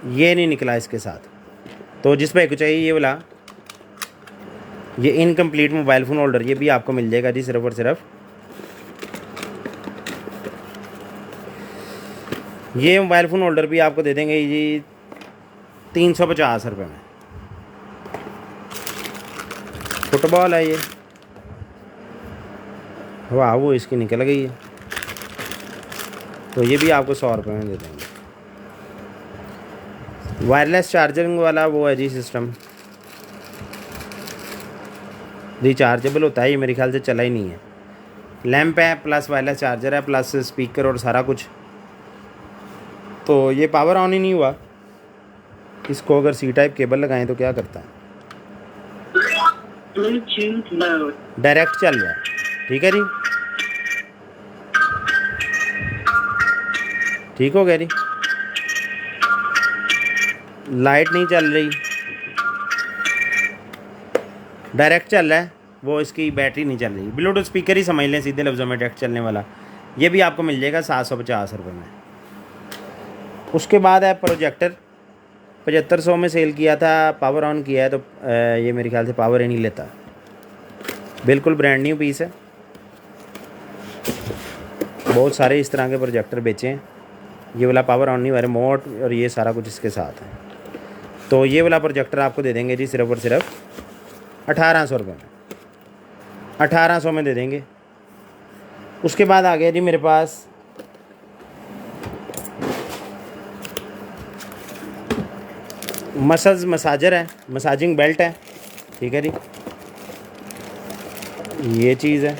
Speaker 1: ये नहीं निकला इसके साथ। तो जिस भाई को चाहिए ये वाला, ये इनकम्प्लीट मोबाइल फ़ोन होल्डर, ये भी आपको मिल जाएगा जी सिर्फ और सिर्फ। ये मोबाइल फ़ोन होल्डर भी आपको दे देंगे जी 350 रुपये में। फुटबॉल है ये, वाह वो इसकी निकल गई है। तो ये भी आपको 100 रुपये में दे देंगे। वायरलेस चार्जिंग वाला वो है जी सिस्टम, रिचार्जेबल होता है, ये मेरे ख्याल से चला ही नहीं है। लैंप है प्लस वायरलेस चार्जर है प्लस स्पीकर और सारा कुछ। तो ये पावर ऑन ही नहीं हुआ। इसको अगर सी टाइप केबल लगाएं तो क्या करता है, डायरेक्ट चल रहा है, ठीक है जी, ठीक हो गया जी। लाइट नहीं चल रही, डायरेक्ट चल रहा है, वो इसकी बैटरी नहीं चल रही। ब्लूटूथ स्पीकर ही समझ लें सीधे लफ्ज़ों में, डायरेक्ट चलने वाला। ये भी आपको मिल जाएगा 750 रुपये में। उसके बाद है प्रोजेक्टर, 7500 में सेल किया था, पावर ऑन किया है तो ये मेरे ख्याल से पावर ही नहीं लेता। बिल्कुल ब्रांड न्यू पीस है। बहुत सारे इस तरह के प्रोजेक्टर बेचे हैं। ये वाला पावर ऑन नहीं हुआ, रिमोट और ये सारा कुछ इसके साथ है। तो ये वाला प्रोजेक्टर आपको दे देंगे जी सिर्फ और सिर्फ 1800 रुपये में। 1800 में दे देंगे। उसके बाद आ गया जी मेरे पास मसाजर है, मसाजिंग बेल्ट है, ठीक है जी। ये चीज़ है,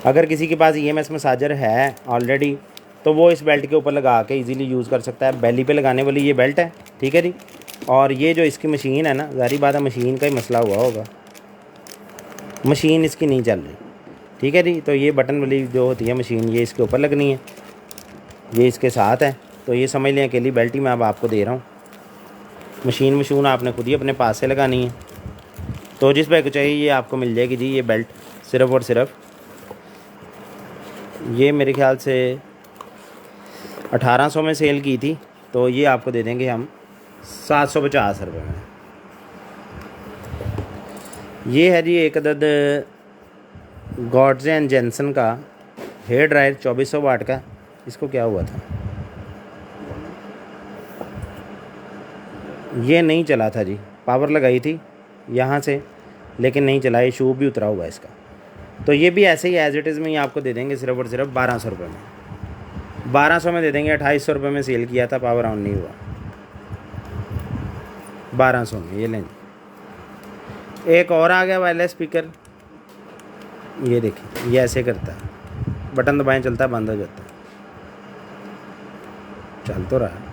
Speaker 1: अगर किसी के पास EMS मसाजर है ऑलरेडी तो वो इस बेल्ट के ऊपर लगा के इजीली यूज़ कर सकता है। बेली पे लगाने वाली ये बेल्ट है, ठीक है जी। और ये जो इसकी मशीन है ना, ज़ाहिर बात है मशीन का ही मसला हुआ होगा, मशीन इसकी नहीं चल रही, ठीक है जी। तो ये बटन वाली जो होती है मशीन, ये इसके ऊपर लगनी है, ये इसके साथ है। तो ये समझ लें अकेली बेल्ट ही मैं अब आपको दे रहा हूँ। मशीन आपने खुद ही अपने पास से लगानी है। तो जिस भाई को चाहिए ये आपको मिल जाएगी जी ये बेल्ट सिर्फ और सिर्फ, ये मेरे ख्याल से 1800 में सेल की थी, तो ये आपको दे देंगे हम 750 रुपये में। ये है जी एक अदद गॉड्स एंड जेंसन का हेयर ड्रायर 2400 वाट का, इसको क्या हुआ था, ये नहीं चला था जी, पावर लगाई थी यहाँ से लेकिन नहीं चला, ये शू भी उतरा हुआ है इसका। तो ये भी ऐसे ही एज इट इज़ में ही आपको दे देंगे सिर्फ और सिर्फ 1200 रुपये में। 1200 में दे देंगे, 2800 रुपये में सेल किया था, पावर ऑन नहीं हुआ। 1200 में ये लें। एक और आ गया वायरलेस स्पीकर, ये देखिए, ये ऐसे करता है, बटन दबाएं चलता है, बंद हो जाता है, चल तो रहा है।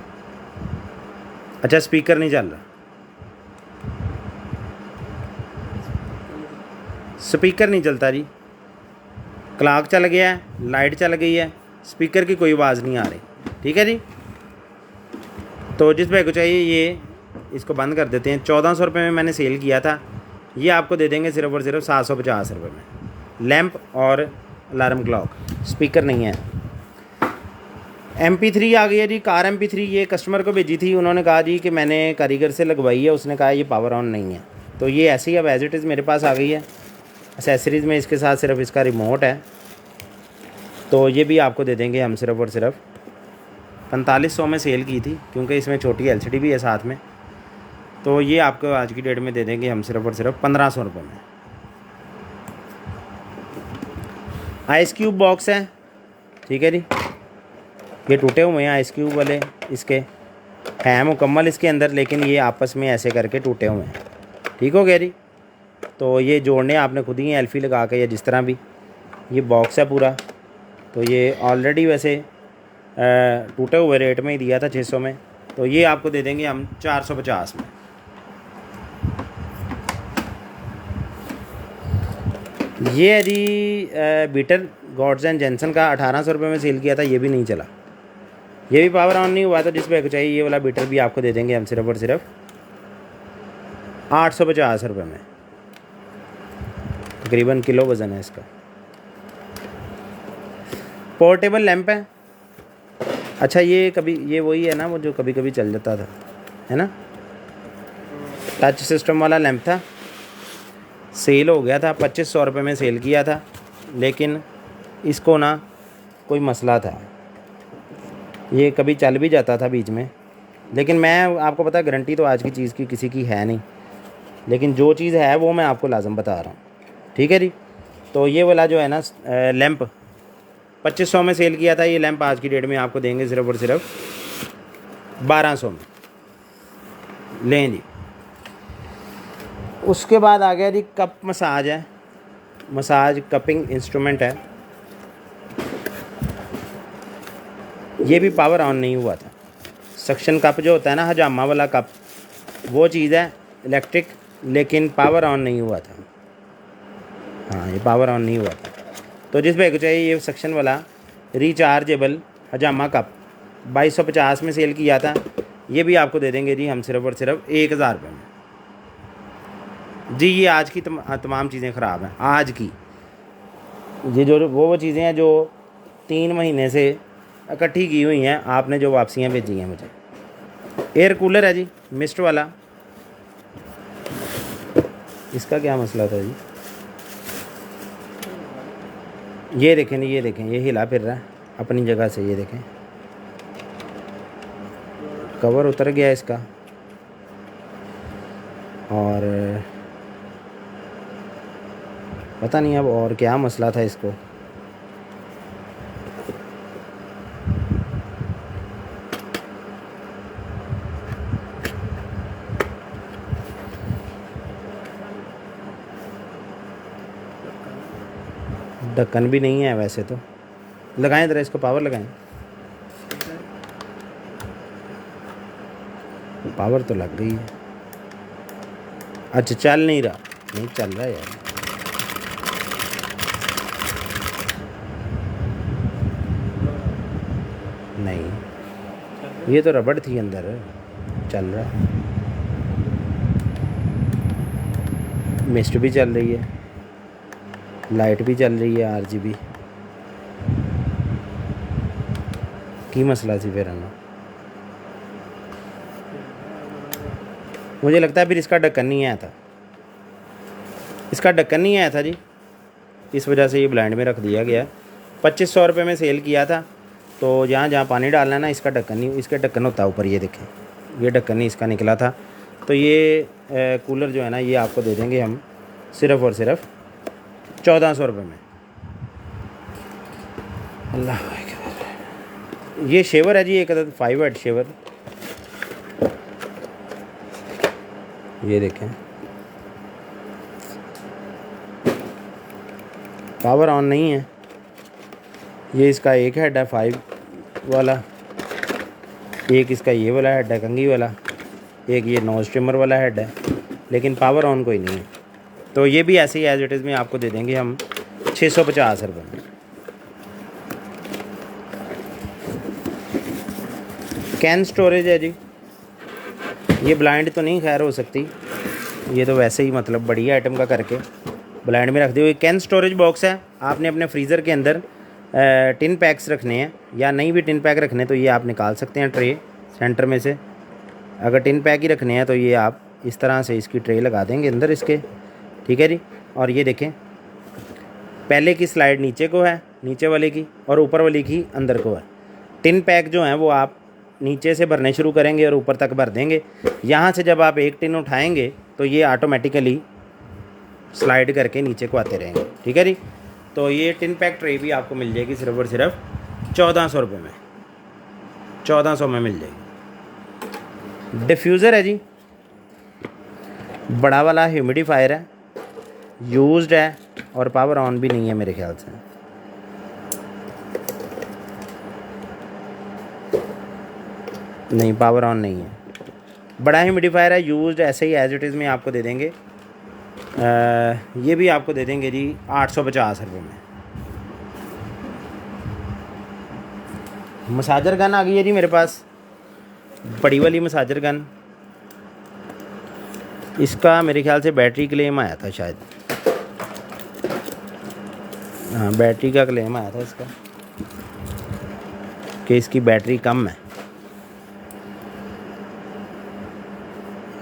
Speaker 1: अच्छा स्पीकर नहीं चल रहा, स्पीकर नहीं चलता जी, क्लॉक चल गया है, लाइट चल गई है, स्पीकर की कोई आवाज़ नहीं आ रही। ठीक है जी, तो जिस भाई को चाहिए ये इसको बंद कर देते हैं। 1400 रुपये में मैंने सेल किया था, ये आपको दे देंगे सिर्फ और सिर्फ 750 रुपये में। लैंप और अलार्म क्लॉक, स्पीकर नहीं है। MP3 आ गई है जी, कार MP3, ये कस्टमर को भेजी थी, उन्होंने कहा जी कि मैंने कारीगर से लगवाई है, उसने कहा ये पावर ऑन नहीं है, तो ये ऐसे ही अब एज इट इज़ मेरे पास आ गई है। एसेसरीज़ में इसके साथ सिर्फ इसका रिमोट है, तो ये भी आपको दे देंगे हम सिर्फ और सिर्फ 4500 में सेल की थी, क्योंकि इसमें छोटी LCD भी है साथ में, तो ये आपको आज की डेट में दे देंगे हम सिर्फ और सिर्फ 1500 रुपये में। आइस क्यूब बॉक्स है, ठीक है जी, ये टूटे हुए हैं आइस क्यूब वाले, इसके हैं मुकम्मल इसके अंदर, लेकिन ये आपस में ऐसे करके टूटे हुए हैं। ठीक हो गया जी, तो ये जोड़ने आपने खुद ही एल्फी लगा के या जिस तरह भी, ये बॉक्स है पूरा। तो ये ऑलरेडी वैसे टूटे हुए रेट में ही दिया था 600 में, तो ये आपको दे देंगे हम 450 में। ये है जी बीटर गॉड्स एंड जेंसन का, 1800 रुपये में सेल किया था, ये भी नहीं चला, ये भी पावर ऑन नहीं हुआ। तो जिस पे को चाहिए ये वाला बीटर भी आपको दे देंगे हम सिर्फ और सिर्फ 850 रुपये में, तकरीबन किलो वज़न है इसका। पोर्टेबल लैंप है, अच्छा ये कभी ये वही है ना वो जो कभी कभी चल जाता था, है ना, टच सिस्टम वाला लैंप था, सेल हो गया था, 2500 रुपये में सेल किया था, लेकिन इसको ना कोई मसला था, ये कभी चल भी जाता था बीच में, लेकिन मैं आपको पता गारंटी तो आज की चीज़ की किसी की है नहीं, लेकिन जो चीज़ है वो मैं आपको लाजम बता रहा हूँ। ठीक है जी, तो ये वाला जो है ना लैंप 2500 में सेल किया था, ये लैंप आज की डेट में आपको देंगे सिर्फ और सिर्फ 1200 में। लें जी, उसके बाद आ गया जी कप मसाज है, मसाज कपिंग इंस्ट्रूमेंट है, ये भी पावर ऑन नहीं हुआ था। सक्शन कप जो होता है ना हजामा वाला कप, वो चीज़ है इलेक्ट्रिक, लेकिन पावर ऑन नहीं हुआ था। हाँ ये पावर ऑन नहीं हुआ था। तो जिस भाई को चाहिए ये सक्शन वाला रिचार्जेबल हजामा कप 2250 में सेल किया था, ये भी आपको दे देंगे जी हम सिर्फ और सिर्फ 1000 रुपये में। जी ये आज की तमाम चीज़ें ख़राब हैं आज की, ये जो वो चीज़ें हैं जो 3 महीने से इकट्ठी की हुई हैं, आपने जो वापसियाँ भेजी हैं मुझे। एयर कूलर है जी मिस्ट वाला, इसका क्या मसला था जी, ये देखें नहीं, ये देखें ये हिला फिर रहा है अपनी जगह से, ये देखें कवर उतर गया इसका, और पता नहीं अब और क्या मसला था इसको। ढक्कन भी नहीं है वैसे तो, लगाएं ज़रा इसको, पावर लगाएं, पावर तो लग गई है। अच्छा चल नहीं रहा, नहीं चल रहा यार, नहीं ये तो रबड़ थी अंदर, चल रहा, मिस्ट भी चल रही है, लाइट भी चल रही है, RGB की मसला सी फिर ना, मुझे लगता है फिर इसका ढक्कन नहीं आया था, इसका ढक्कन नहीं आया था जी, इस वजह से ये ब्लाइंड में रख दिया गया। 2500 रुपये में सेल किया था। तो जहाँ जहाँ पानी डालना है ना, इसका ढक्कन नहीं, इसके ढक्कन होता है ऊपर, ये देखें, ये ढक्कन नहीं इसका निकला था। तो ये कूलर जो है ना, ये आपको दे देंगे हम सिर्फ़ और सिर्फ 1400 रुपये में। अल्लाह अकबर। ये शेवर है जी, एक अदद 5 वाट शेवर, ये देखें, पावर ऑन नहीं है। ये इसका एक हेड है 5 वाला, एक इसका ये वाला हेड है कंघी वाला, एक ये नोज ट्रिमर वाला हेड है, लेकिन पावर ऑन कोई नहीं है। तो ये भी ऐसे ही एज इट इज़ में आपको दे देंगे हम 650 रुपये में। कैन स्टोरेज है जी, ये ब्लाइंड तो नहीं खैर हो सकती, ये तो वैसे ही मतलब बढ़िया आइटम का करके ब्लाइंड में रख दी हुई। कैन स्टोरेज बॉक्स है, आपने अपने फ्रीज़र के अंदर टिन पैक्स रखने हैं, या नहीं भी टिन पैक रखने तो ये आप निकाल सकते हैं ट्रे सेंटर में से। अगर टिन पैक ही रखने हैं तो ये आप इस तरह से इसकी ट्रे लगा देंगे अंदर इसके, ठीक है जी। और ये देखें, पहले की स्लाइड नीचे को है, नीचे वाले की, और ऊपर वाली की अंदर को है। टिन पैक जो हैं वो आप नीचे से भरने शुरू करेंगे और ऊपर तक भर देंगे। यहाँ से जब आप एक टिन उठाएंगे तो ये ऑटोमेटिकली स्लाइड करके नीचे को आते रहेंगे, ठीक है जी। तो ये टिन पैक ट्रे भी आपको मिल जाएगी सिर्फ और सिर्फ 1400 रुपये में, 1400 में मिल जाएगी। डिफ्यूज़र है जी, बड़ा वाला ह्यूमिडिफायर है, यूज्ड है और पावर ऑन भी नहीं है मेरे ख्याल से। नहीं, पावर ऑन नहीं है, बड़ा ह्यूमिडिफायर है, यूज्ड, ऐसे ही एज इट इज़ में आपको दे देंगे। ये भी आपको दे देंगे जी 850 रुपये में। मसाजर गन आ गई है जी मेरे पास, बड़ी वाली मसाजर गन। इसका मेरे ख्याल से बैटरी क्लेम आया था शायद, हाँ बैटरी का क्लेम आया था इसका कि इसकी बैटरी कम है।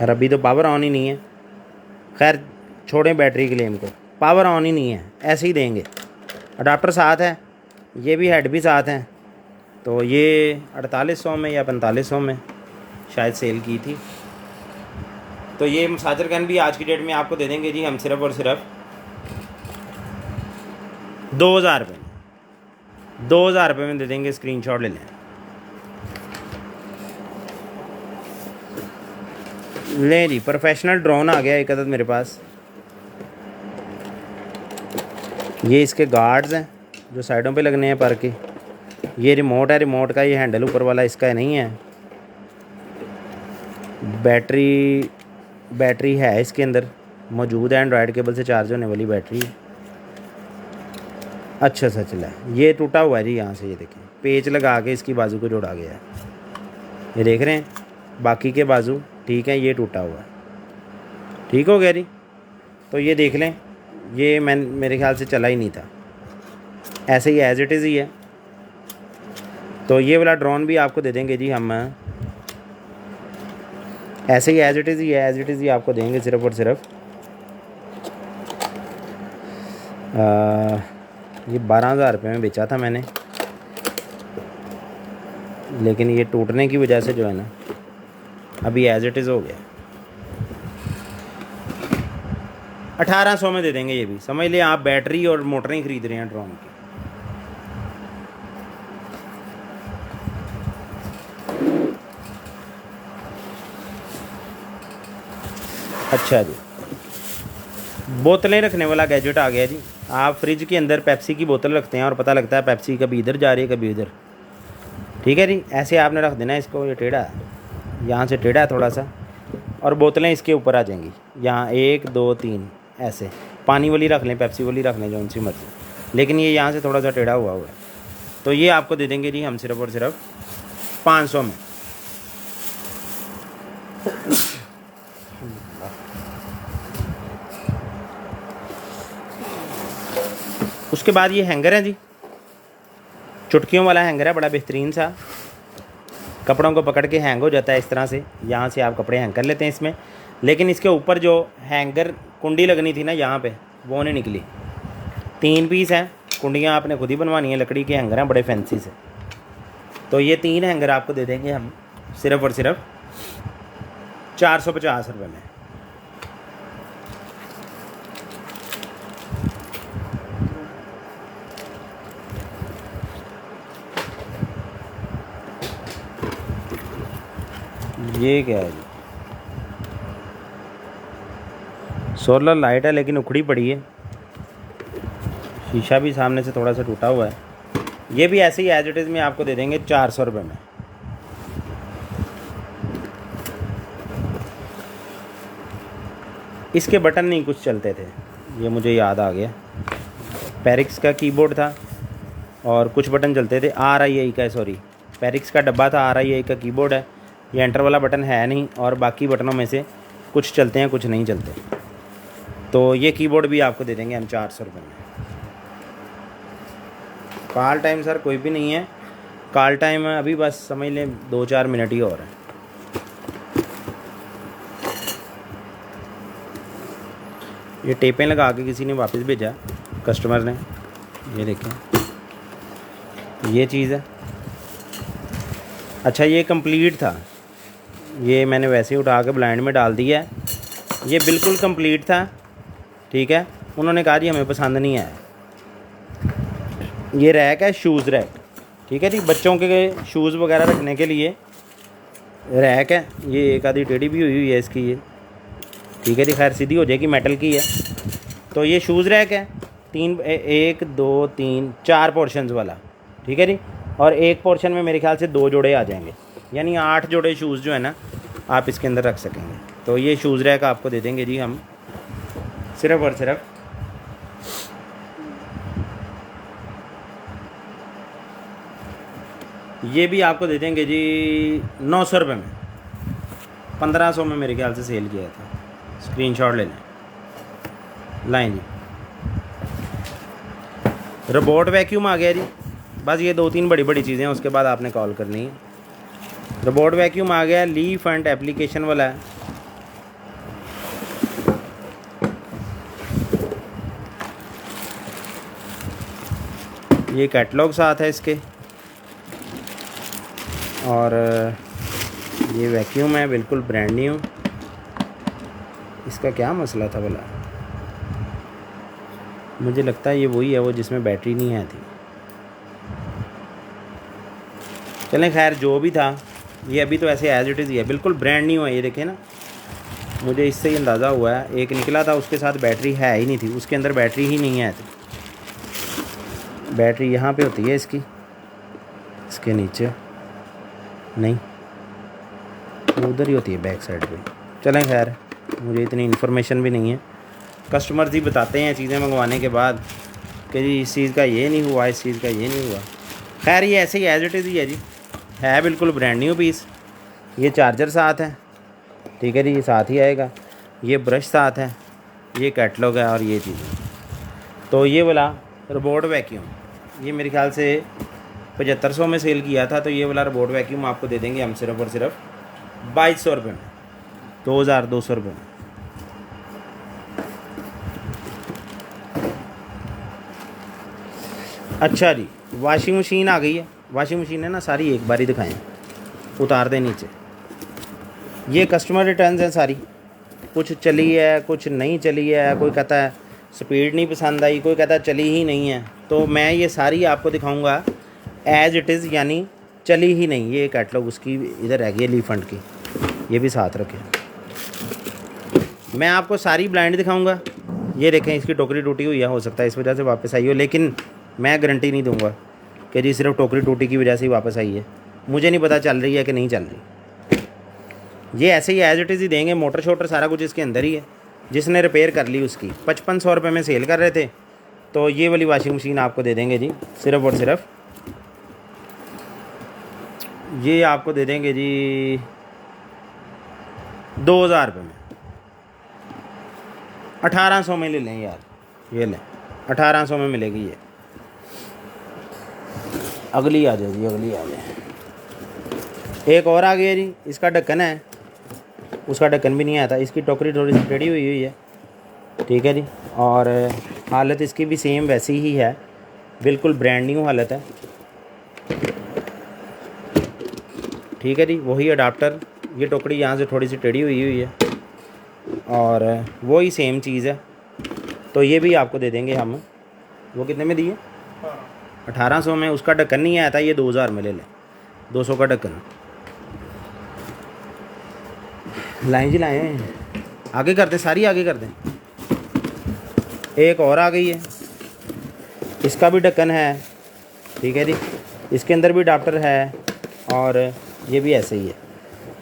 Speaker 1: और अभी तो पावर ऑन ही नहीं है, खैर छोड़ें बैटरी क्लेम को, पावर ऑन ही नहीं है, ऐसे ही देंगे। अडाप्टर साथ है, ये भी हेड भी साथ हैं। तो ये 4800 में या 4500 में शायद सेल की थी। तो ये मसाजर गन भी आज की डेट में आपको दे देंगे जी हम सिर्फ और सिर्फ 2000 रुपये में, 2000 रुपये में दे देंगे। स्क्रीनशॉट ले लें। ले जी, प्रोफेशनल ड्रोन आ गया एक अदद मेरे पास। ये इसके गार्ड्स हैं जो साइडों पे लगने हैं पर के। ये रिमोट है, रिमोट का ये हैंडल ऊपर वाला इसका नहीं है। बैटरी है इसके अंदर मौजूद है, एंड्रॉयड केबल से चार्ज होने वाली बैटरी। अच्छा सा चला है, ये टूटा हुआ है जी, यहाँ से ये देखें पेच लगा के इसकी बाजू को जोड़ा गया है, ये देख रहे हैं। बाकी के बाजू ठीक है, ये टूटा हुआ है, ठीक हो गया जी। तो ये देख लें, ये मेरे ख्याल से चला ही नहीं था, ऐसे ही एज इट इज़ ही है। तो ये वाला ड्रोन भी आपको दे देंगे जी हम, ऐसे ही एज इट इज़ ही है, एज इट इज़ ही आपको देंगे सिर्फ और सिर्फ ये 12,000 रुपये में बेचा था मैंने, लेकिन ये टूटने की वजह से जो है ना अभी एज इट इज़ हो गया। 1800 में दे देंगे ये भी। समझ लें आप बैटरी और मोटरें ही खरीद रहे हैं ड्रोन की। अच्छा जी, बोतलें रखने वाला गैजेट आ गया जी। आप फ्रिज के अंदर पेप्सी की बोतल रखते हैं और पता लगता है पेप्सी कभी इधर जा रही है कभी इधर, ठीक है जी। ऐसे आपने रख देना इसको, ये टेढ़ा है, यहाँ से टेढ़ा है थोड़ा सा, और बोतलें इसके ऊपर आ जाएंगी, यहाँ 1 2 3 ऐसे। पानी वाली रख लें, पेप्सी वाली रख लें, जो उनसी मर्जी, लेकिन ये यहाँ से थोड़ा सा टेढ़ा हुआ है। तो ये आपको दे देंगे जी हम सिर्फ और सिर्फ 500 में। उसके बाद ये हैंगर है जी, चुटकियों वाला हैंगर है, बड़ा बेहतरीन सा, कपड़ों को पकड़ के हैंग हो जाता है इस तरह से। यहाँ से आप कपड़े हैंग कर लेते हैं इसमें, लेकिन इसके ऊपर जो हैंगर कुंडी लगनी थी ना यहाँ पे, वो नहीं निकली। 3 पीस हैं, कुंडियाँ आपने खुद ही बनवानी है, लकड़ी के हैंगर हैं बड़े फैंसी से। तो ये 3 हैंगर आपको दे देंगे हम सिर्फ़ और सिर्फ 450 रुपये में। ये क्या है जी, सोलर लाइट है लेकिन उखड़ी पड़ी है, शीशा भी सामने से थोड़ा सा टूटा हुआ है। ये भी ऐसे ही एज इट इज़ में आपको दे देंगे 400 रुपये में। इसके बटन नहीं कुछ चलते थे, ये मुझे याद आ गया। पेरिक्स का कीबोर्ड था और कुछ बटन चलते थे, RIA का, सॉरी पेरिक्स का डब्बा था, RIA का कीबोर्ड है। ये एंटर वाला बटन है नहीं, और बाकी बटनों में से कुछ चलते हैं कुछ नहीं चलते। तो ये कीबोर्ड भी आपको दे देंगे हम 400 रुपये में। कॉल टाइम सर कोई भी नहीं है, कॉल टाइम अभी बस समझ लें 2-4 मिनट ही और है। ये टेपें लगा के किसी ने वापस भेजा, कस्टमर ने, ये देखें ये चीज़ है। अच्छा ये कंप्लीट था, ये मैंने वैसे ही उठा के ब्लाइंड में डाल दिया है, ये बिल्कुल कंप्लीट था, ठीक है। उन्होंने कहा जी हमें पसंद नहीं आया। ये रैक है, शूज़ रैक, ठीक है जी, बच्चों के शूज़ वगैरह रखने के लिए रैक है। ये एक आधी टेढ़ी भी हुई है इसकी, ये ठीक है जी, खैर सीधी हो जाएगी, मेटल की है। तो ये शूज़ रैक है, 1 2 3 4 पोर्शंस वाला, ठीक है जी। और एक पोर्शन में मेरे ख्याल से 2 जोड़े आ जाएंगे, यानी 8 जोड़े शूज़ जो है ना आप इसके अंदर रख सकेंगे। तो ये शूज़ रैक आपको दे देंगे जी हम सिर्फ़ और सिर्फ ये भी आपको दे देंगे जी 900 रुपये में। 1500 में मेरे ख्याल से सेल किया था, स्क्रीनशॉट ले लें। लाइन जी, रोबोट वैक्यूम आ गया जी। बस ये 2-3 बड़ी बड़ी चीज़ें हैं, उसके बाद आपने कॉल करनी है। रोबोट वैक्यूम आ गया, लीफ एंड एप्लीकेशन वाला है। ये कैटलॉग साथ है इसके, और ये वैक्यूम है बिल्कुल ब्रांड न्यू। इसका क्या मसला था भला, मुझे लगता है ये वही है वो जिसमें बैटरी नहीं है थी। चलें खैर जो भी था, ये अभी तो ऐसे एज इट इज़ ही है, बिल्कुल ब्रांड न्यू है। ये देखें ना, मुझे इससे ही अंदाज़ा हुआ है। एक निकला था उसके साथ बैटरी है ही नहीं थी, उसके अंदर बैटरी ही नहीं है थी। बैटरी यहाँ पे होती है इसकी, इसके नीचे नहीं, उधर ही होती है बैक साइड पे। चलें खैर, मुझे इतनी इन्फॉर्मेशन भी नहीं है। कस्टमर्स ही बताते हैं चीज़ें मंगवाने के बाद कि जी इस चीज़ का ये नहीं हुआ, इस चीज़ का ये नहीं हुआ। खैर ये ऐसे ही एज इट इज़ ही है जी, है बिल्कुल ब्रांड न्यू पीस। ये चार्जर साथ है, ठीक है जी, ये साथ ही आएगा। ये ब्रश साथ है, ये कैटलॉग है, और ये चीज़। तो ये वाला रोबोट वैक्यूम ये मेरे ख्याल से 7500 में सेल किया था। तो ये वाला रोबोट वैक्यूम आपको दे देंगे हम सिर्फ़ और सिर्फ 2200 रुपये में, 2200 रुपये में। अच्छा जी, वॉशिंग मशीन आ गई है। वॉशिंग मशीन है ना सारी एक बार ही दिखाएं, उतार दें नीचे। ये कस्टमर रिटर्न्स हैं सारी, कुछ चली है कुछ नहीं चली है। कोई कहता है स्पीड नहीं पसंद आई, कोई कहता है चली ही नहीं है। तो मैं ये सारी आपको दिखाऊंगा एज इट इज़, यानी चली ही नहीं। ये कैटलॉग उसकी इधर रह गई है, लीफंट की, ये भी साथ रखें। मैं आपको सारी ब्लाइंड दिखाऊंगा। ये देखें, इसकी टोकरी टूटी हुई है, हो सकता है इस वजह से वापस आई हो, लेकिन मैं गारंटी नहीं दूंगा कि जी सिर्फ टोकरी टूटी की वजह से ही वापस आई है। मुझे नहीं पता चल रही है कि नहीं चल रही। ये ऐसे ही एज इट इज़ ही देंगे। मोटर शोटर सारा कुछ इसके अंदर ही है। जिसने रिपेयर कर ली उसकी 5500 रुपये में सेल कर रहे थे। तो ये वाली वॉशिंग मशीन आपको दे देंगे जी सिर्फ और सिर्फ, ये आपको दे देंगे जी 2000 रुपये में। 1800 में ले लें यार, ये लें 1800 में मिलेगी ये। अगली आ जाए जी, अगली आ जाए। एक और आ गई है जी, इसका ढक्कन है, उसका ढक्कन भी नहीं आया था। इसकी टोकरी थोड़ी सी टेढ़ी हुई है, ठीक है जी। और हालत इसकी भी सेम वैसी ही है, बिल्कुल ब्रांड न्यू हालत है। ठीक है जी, वही अडाप्टर, ये टोकरी यहाँ से थोड़ी सी टेढ़ी हुई हुई है और वही सेम चीज़ है। तो ये भी आपको दे देंगे हम। वो कितने में दिए? 1800 में। उसका ढक्कन नहीं आया था, ये 2000 में ले लें, 200 का ढक्कन। लाएँ जी लाएँ, आगे कर दें, सारी आगे कर दें। एक और आ गई है, इसका भी ढक्कन है। ठीक है जी, इसके अंदर भी अडाप्टर है और ये भी ऐसे ही है,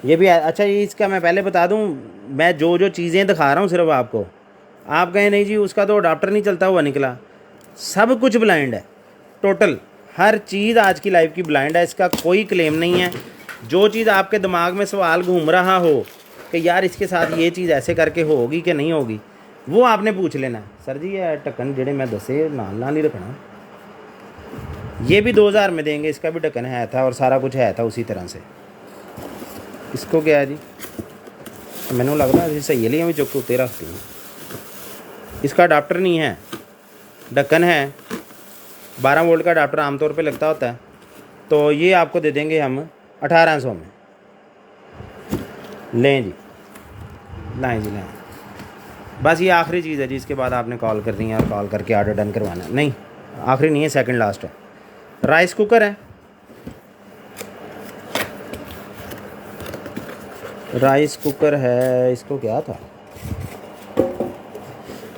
Speaker 1: ये भी अच्छा। ये इसका मैं पहले बता दूं, मैं जो जो चीज़ें दिखा रहा हूँ सिर्फ आपको, आप कहें नहीं जी उसका तो अडाप्टर नहीं चलता हुआ निकला। सब कुछ ब्लाइंड है, टोटल हर चीज़ आज की लाइफ की ब्लाइंड है, इसका कोई क्लेम नहीं है। जो चीज़ आपके दिमाग में सवाल घूम रहा हो कि यार इसके साथ ये चीज़ ऐसे करके होगी कि नहीं होगी, वो आपने पूछ लेना। सर जी ये ढक्कन जेड़े मैं दसे नाल ही रखना। ये भी 2000 में देंगे, इसका भी ढक्कन है था और सारा कुछ है था उसी तरह से। इसको क्या है जी, मैंने लगता है सही लिए चुक के उत्ते रखती हूँ। इसका अडाप्टर नहीं है, ढक्कन है। 12 वोल्ट का अडाप्टर आमतौर पे लगता होता है। तो ये आपको दे देंगे हम 1800 में। लें जी, लाएँ जी लाएँ। बस ये आखिरी चीज़ है जी, इसके बाद आपने कॉल करनी है और कॉल करके ऑर्डर डन करवाना है। नहीं आखिरी नहीं है, सेकंड लास्ट है। राइस कुकर है, राइस कुकर है। इसको क्या था,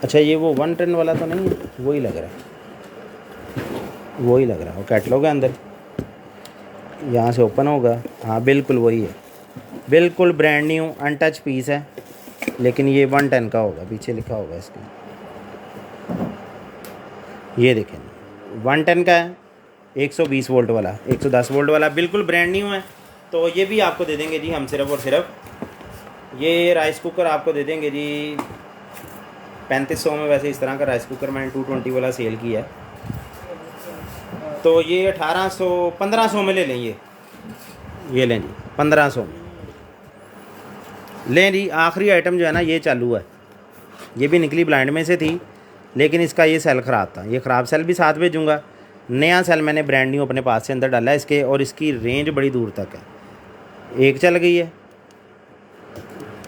Speaker 1: अच्छा ये वो 1 टन वाला तो नहीं है, वही लग रहा है, वही लग रहा है। वो कैटलॉग है अंदर, यहाँ से ओपन होगा। हाँ बिल्कुल वही है, बिल्कुल ब्रांड न्यू अनटच पीस है, लेकिन ये 1 टन का होगा, पीछे लिखा होगा इसके। ये देखें 1 टन का है, 120 वोल्ट वाला, 110 वोल्ट वाला, बिल्कुल ब्रांड न्यू है। तो ये भी आपको दे देंगे जी हम सिर्फ और सिर्फ। ये राइस कुकर आपको दे देंगे जी 3500 में। वैसे इस तरह का राइस कुकर मैंने 220 वाला सेल किया है। तो ये 1800 1500 में ले लें। ये लें जी 1500 में लें जी। आखिरी आइटम जो है ना ये चालू है, ये भी निकली ब्लाइंड में से थी, लेकिन इसका ये सेल ख़राब था। ये ख़राब सेल भी साथ भेजूँगा। नया सेल मैंने ब्रांड न्यू अपने पास से अंदर डाला है इसके, और इसकी रेंज बड़ी दूर तक है। एक चल गई है,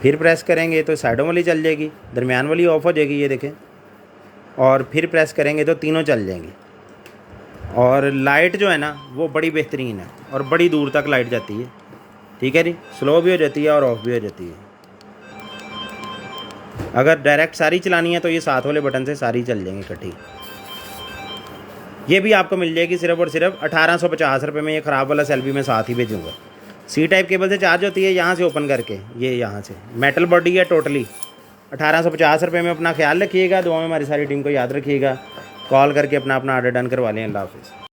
Speaker 1: फिर प्रेस करेंगे तो साइडों वाली चल जाएगी, दरमियान वाली ऑफ हो जाएगी, ये देखें। और फिर प्रेस करेंगे तो तीनों चल जाएंगी। और लाइट जो है ना वो बड़ी बेहतरीन है और बड़ी दूर तक लाइट जाती है। ठीक है जी, स्लो भी हो जाती है और ऑफ भी हो जाती है। अगर डायरेक्ट सारी चलानी है तो ये साथ वाले बटन से सारी चल जाएंगी इकट्ठी। ये भी आपको मिल जाएगी सिर्फ और सिर्फ 1850 रुपये में। ये ख़राब वाला सेल भी मैं साथ ही भेजूँगा। सी टाइप केबल से चार्ज होती है, यहाँ से ओपन करके, ये यहाँ से मेटल बॉडी है टोटली। 1850 रुपये में। अपना ख्याल रखिएगा, दुआ में हमारी सारी टीम को याद रखिएगा। कॉल करके अपना ऑर्डर डन करवा लें। अल्लाह हाफ़िज़।